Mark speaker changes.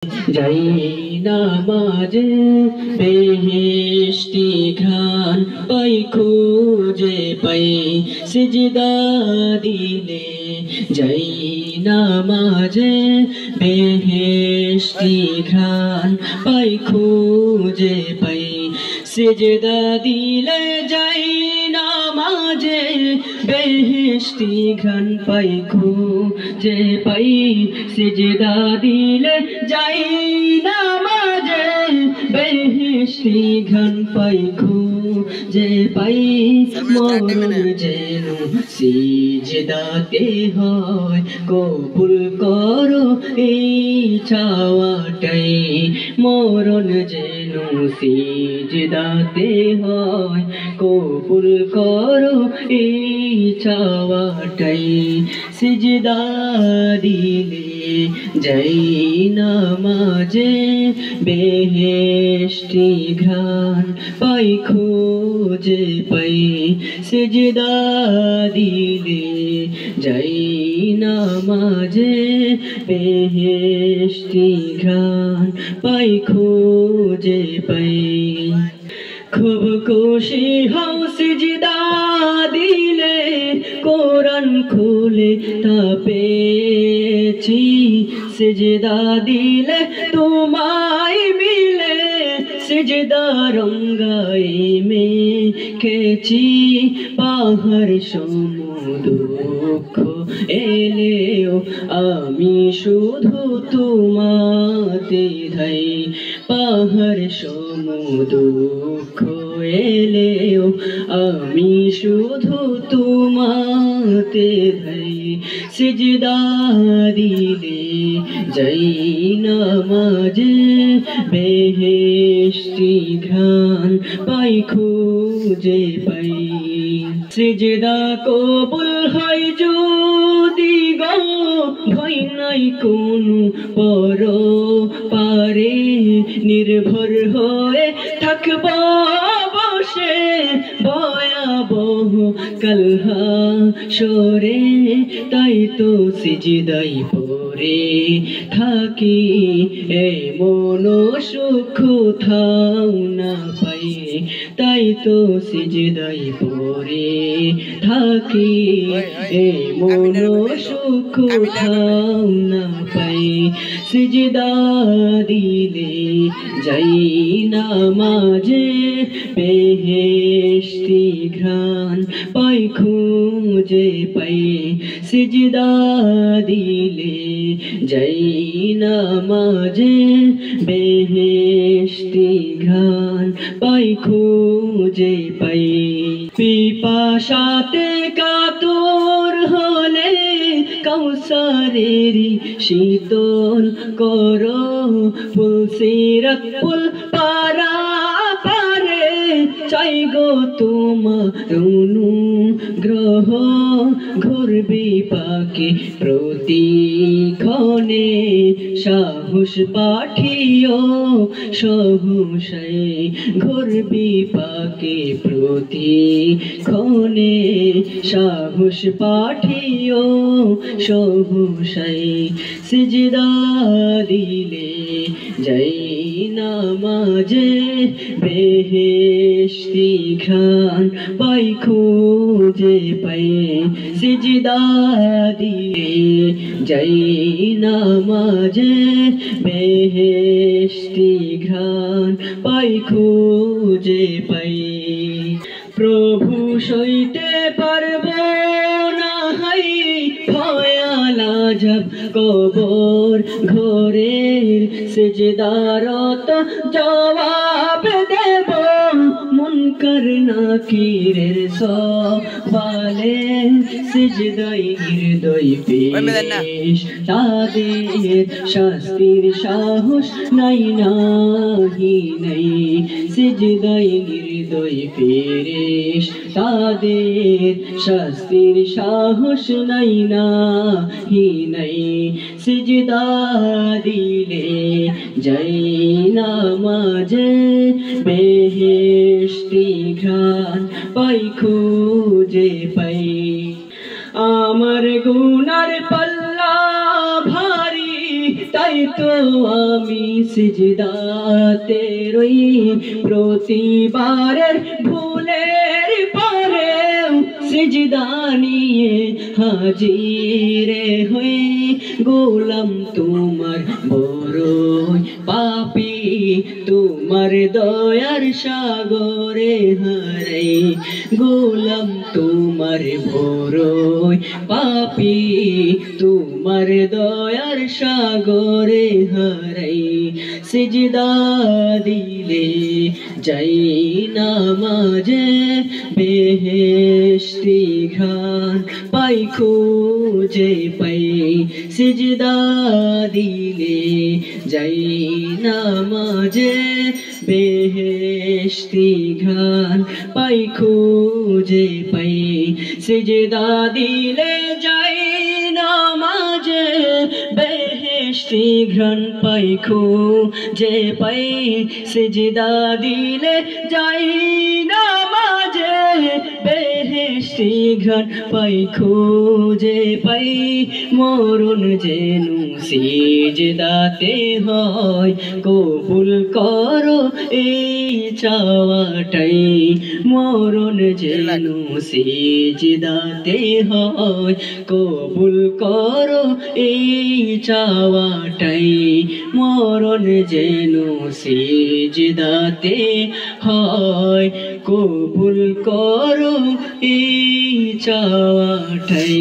Speaker 1: যাই নামাজে বেহেশতি ঘ্রাণ পাই খুঁজে পাই সিজদা দিলে যাই নামাজে বেহেশতি ঘ্রাণ পাই খুঁজে পাই সিজদা দিলে যাই নামাজে বেহেশতি ঘ্রাণ পাই খুঁজে পাই সিজদা দিলে যাই নামাজে বেহেশতি ঘ্রাণ পাই খুঁজে পাই মরণ যেন সিজদাতে হয় কবুল করো এই চাওয়াটাই মরণ যেন সিজদাতে হয় কবুল করো এই চাওয়াটাই সিজদা দিলে যাই নামাজে বেহেশতি ঘ্রাণ পাই খুঁজে পাই সিজদা দিলে যাই নামাজে বেহেশতি ঘ্রাণ পাই খুঁজে পাই খুব খুশি হও সিজদা দিলে কোরআন খুলে তা পেয়েছি সিজদা দিলে তোমায় মিলে সিজদা রঙ্গাই মেখেছি পাহাড় সমুদুঃখ এলেও আমি শুধু তোমাতে ধাই পাহাড় সমুদুঃখ এলেও আমি শুধু তোমাতে ধাই সিজদা দিলে যাই নামাজে বেহেশতি ঘ্রাণ পাই খুঁজে পাই সিজদা কবুল হয় যদি গো ভয় নাই কোনো পর পারে নির্ভর হয়ে থাকব বসে ভয়াবহ কালহা সরে তাই তো সিজদাই পরে থাকি এই মন সুখ থাও না পাই তাই তো সিজদাই পরে থাকি এই মন সুখ থাও না পাই সিজদা দিলে যাই নামাজে বেহেশতি ঘ্রাণ পাই খুঁজে পাই সিজদা দিলে যাই নামাজে বেহেশতি ঘ্রাণ পাই খুঁজে পাই পিপাসাতে কাতর হলে কৌসারেরি শীতল করো ফুলসিরাত ফুল পারা পারে চাই গো তোমার অনুগ্রহ ঘুরবি পাকে প্রতিক্ষণে সাহস পাঠিও সহসাই ঘুরবি পাকে প্রতিক্ষণে সাহস পাঠিও সহসাই সিজদা দিলে যাই নামাজে বেহেশতি ঘ্রাণ পাই খুঁজে পাই সিজদা দিলে যাই নামাজে বেহেশতি ঘ্রাণ পাই খুঁজে পাই প্রভু সইতে পারব না হাই ভয়ালা যাব কবর ঘরের সিজদারত জবাব দেব মুনকার নাকিরের সওয়ালে সিজদাই হৃদয় পেশ তাদের শাস্তির সাহস নাই নাহি নাই সিজদাই হৃদয় পেশ তাদের শাস্তির সাহস নাই নাহি নাই সিজদা দিলে যাই নামাজে বেহেশতি ঘ্রাণ পাই খুঁজে পাই আমার গুনার পাল্লা ভারী তাই তো আমি সিজদাতে রই প্রতিবারের ভুলের পরেও সিজদা নিয়ে হাজিরে হই গোলাম তোমার বড়ই পাপী তোমার দয়ার সাগরে হারাই গোলাম তোমার বড়ই পাপী তোমার দয়ার সাগরে হারাই সিজদা দিলে যাই নামাজে বেহেশতি ঘ্রাণ পাই খুঁজে পাই সিজদা দিলে যাই নামাজে বেহেশতি ঘ্রাণ পাই খুঁজে পাই সিজদা দিলে যাই নামাজে বেহেশতি ঘ্রাণ পাই খুঁজে পাই সিজদা দিলে যাই নামাজে বেহেশতি ঘ্রাণ পাই খুঁজে পাই মরণ যেন সিজদাতে হয় কবুল করো এই চাওয়াটাই মরণ যেন সিজদাতে হয় কবুল করো এই চাওয়াটাই মরণ যেন সিজদাতে হয় কবুল করো এই চাওয়াটাই।